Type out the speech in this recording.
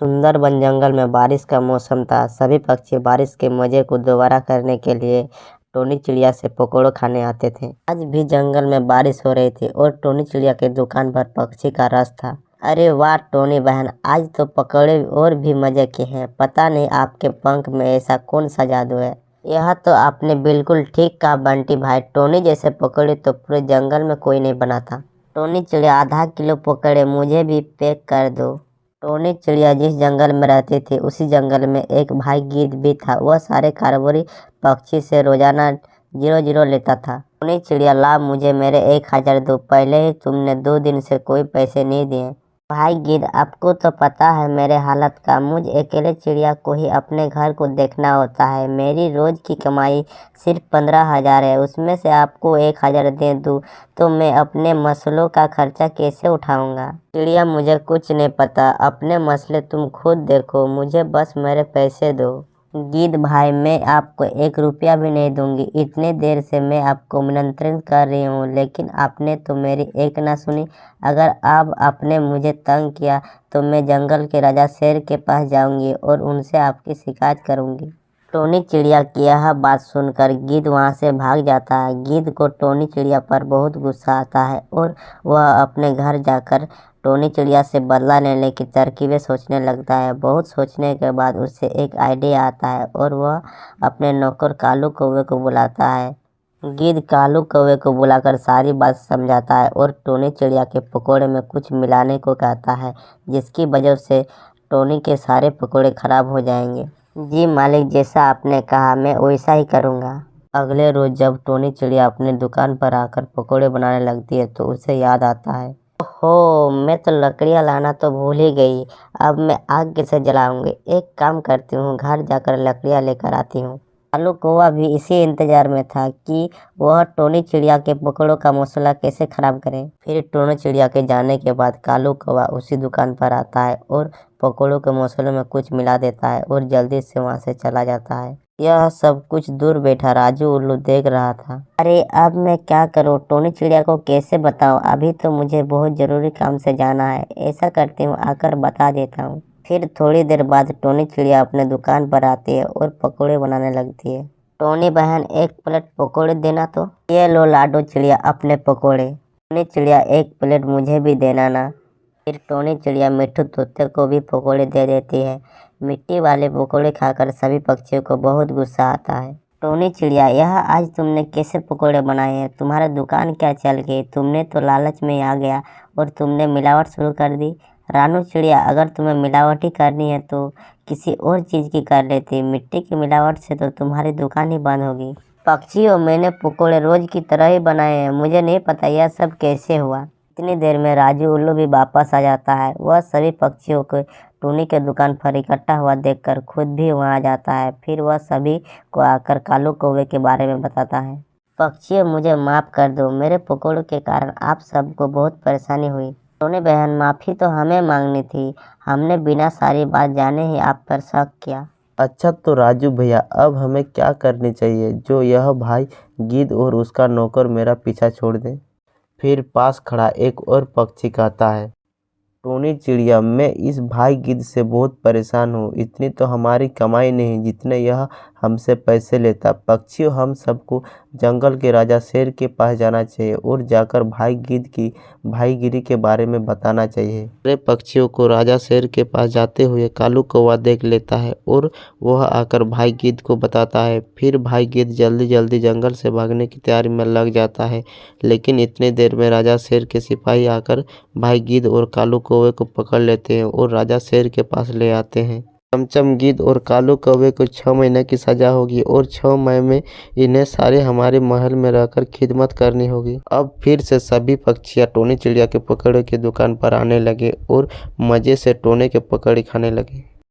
सुंदर वन जंगल में बारिश का मौसम था। सभी पक्षी बारिश के मजे को दोबारा करने के लिए टोनी चिड़िया से पकौड़े खाने आते थे। आज भी जंगल में बारिश हो रही थी और टोनी चिड़िया के दुकान पर पक्षी का रस था। अरे वाह टोनी बहन, आज तो पकौड़े और भी मजे के हैं। पता नहीं आपके पंख में ऐसा कौन सा जादू है। यह तो आपने बिल्कुल ठीक कहा बंटी भाई, टोनी जैसे पकौड़े तो पूरे जंगल में कोई नहीं बनाता। टोनी चिड़िया आधा किलो पकौड़े मुझे भी पैक कर दो। टोनी चिड़िया जिस जंगल में रहती थी उसी जंगल में एक भाई गिद्ध भी था। वह सारे कारोबारी पक्षी से रोजाना 0-0 लेता था। टोनी चिड़िया ला मुझे मेरे 1000 दो, पहले ही तुमने 2 दिन से कोई पैसे नहीं दिए। भाई गिद्ध, आपको तो पता है मेरे हालत का। मुझ अकेले चिड़िया को ही अपने घर को देखना होता है। मेरी रोज की कमाई सिर्फ 15,000 है। उसमें से आपको 1000 दे दूँ तो मैं अपने मसलों का खर्चा कैसे उठाऊंगा। चिड़िया मुझे कुछ नहीं पता, अपने मसले तुम खुद देखो, मुझे बस मेरे पैसे दो। गिद्ध भाई, मैं आपको 1 रुपया भी नहीं दूंगी। इतनी देर से मैं आपको निमंत्रण कर रही हूँ लेकिन आपने तो मेरी एक ना सुनी। अगर अब आपने मुझे तंग किया तो मैं जंगल के राजा शेर के पास जाऊंगी और उनसे आपकी शिकायत करूंगी। टोनी चिड़िया की यह बात सुनकर गिद्ध वहां से भाग जाता है। गिद्ध को टोनी चिड़िया पर बहुत गुस्सा आता है और वह अपने घर जाकर टोनी चिड़िया से बदला लेने की तरकीबें सोचने लगता है। बहुत सोचने के बाद उसे एक आइडिया आता है और वह अपने नौकर कालू कौवे को बुलाता है। गिद्ध कालू कौवे को बुलाकर सारी बात समझाता है और टोनी चिड़िया के पकौड़े में कुछ मिलाने को कहता है, जिसकी वजह से टोनी के सारे पकौड़े खराब हो जाएंगे। जी मालिक, जैसा आपने कहा मैं वैसा ही करूँगा। अगले रोज जब टोनी चिड़िया अपनी दुकान पर आकर पकौड़े बनाने लगती है तो उसे याद आता है, ओहो मैं तो लकड़ियाँ लाना तो भूल ही गई। अब मैं आग कैसे जलाऊंगी। एक काम करती हूँ, घर जाकर लकड़ियाँ लेकर आती हूँ। कालू कौवा भी इसी इंतजार में था कि वह टोनी चिड़िया के पकौड़ों का मसाला कैसे खराब करे। फिर टोनी चिड़िया के जाने के बाद कालू कौवा उसी दुकान पर आता है और पकौड़ों के मसाले में कुछ मिला देता है और जल्दी से वहां से चला जाता है। यह सब कुछ दूर बैठा राजू उल्लू देख रहा था। अरे अब मैं क्या करूं, टोनी चिड़िया को कैसे बताऊं। अभी तो मुझे बहुत ज़रूरी काम से जाना है। ऐसा करती हूँ, आकर बता देता हूँ। फिर थोड़ी देर बाद टोनी चिड़िया अपने दुकान पर आती है और पकौड़े बनाने लगती है। टोनी बहन, 1 प्लेट पकौड़े देना तो। ये लो लाडो चिड़िया अपने पकौड़े। टोनी चिड़िया 1 प्लेट मुझे भी देना ना। फिर टोनी चिड़िया मिट्ठू तोते को भी पकौड़े दे देती है। मिट्टी वाले पकौड़े खाकर सभी पक्षियों को बहुत गुस्सा आता है। टोनी चिड़िया, यह आज तुमने कैसे पकौड़े बनाए हैं। तुम्हारा दुकान क्या चल गई। तुमने तो लालच में आ गया और तुमने मिलावट शुरू कर दी। रानू चिड़िया, अगर तुम्हें मिलावट ही करनी है तो किसी और चीज़ की कर लेती। मिट्टी की मिलावट से तो तुम्हारी दुकान ही बंद होगी। पक्षियों, मैंने पकौड़े रोज की तरह ही बनाए हैं। मुझे नहीं पता यह सब कैसे हुआ। इतनी देर में राजू उल्लू भी वापस आ जाता है। वह सभी पक्षियों को टोनी के दुकान पर इकट्ठा हुआ देखकर खुद भी वहां जाता है। फिर वह सभी को आकर कालू कौवे के बारे में बताता है। पक्षियों, मुझे माफ़ कर दो, मेरे पकौड़ों के कारण आप सबको बहुत परेशानी हुई। टोनी बहन, माफ़ी तो हमें मांगनी थी। हमने बिना सारी बात जाने ही आप पर शक किया। अच्छा तो राजू भैया, अब हमें क्या करनी चाहिए जो यह भाई गिद्ध और उसका नौकर मेरा पीछा छोड़ दें। फिर पास खड़ा एक और पक्षी कहता है, टोनी चिड़िया, मैं इस भाई गिद्ध से बहुत परेशान हूँ। इतनी तो हमारी कमाई नहीं जितने यह हमसे पैसे लेता। पक्षियों, हम सबको जंगल के राजा शेर के पास जाना चाहिए और जाकर भाई गिद्ध की भाईगिरी के बारे में बताना चाहिए। सारे पक्षियों को राजा शेर के पास जाते हुए कालू कौवा देख लेता है और वह आकर भाई गिद्ध को बताता है। फिर भाई गिद्ध जल्दी जल्दी जंगल से भागने की तैयारी में लग जाता है, लेकिन इतनी देर में राजा शेर के सिपाही आकर भाई गिद्ध और कालू कौवे को पकड़ लेते हैं और राजा शेर के पास ले आते हैं। चमचम, गिद्ध और कालू कौवे को 6 महीने की सजा होगी और 6 महीने में इन्हें सारे हमारे महल में रहकर खिदमत करनी होगी। अब फिर से सभी पक्षियाँ टोनी चिड़िया के पकौड़े की दुकान पर आने लगे और मज़े से टोनी के पकौड़े खाने लगे।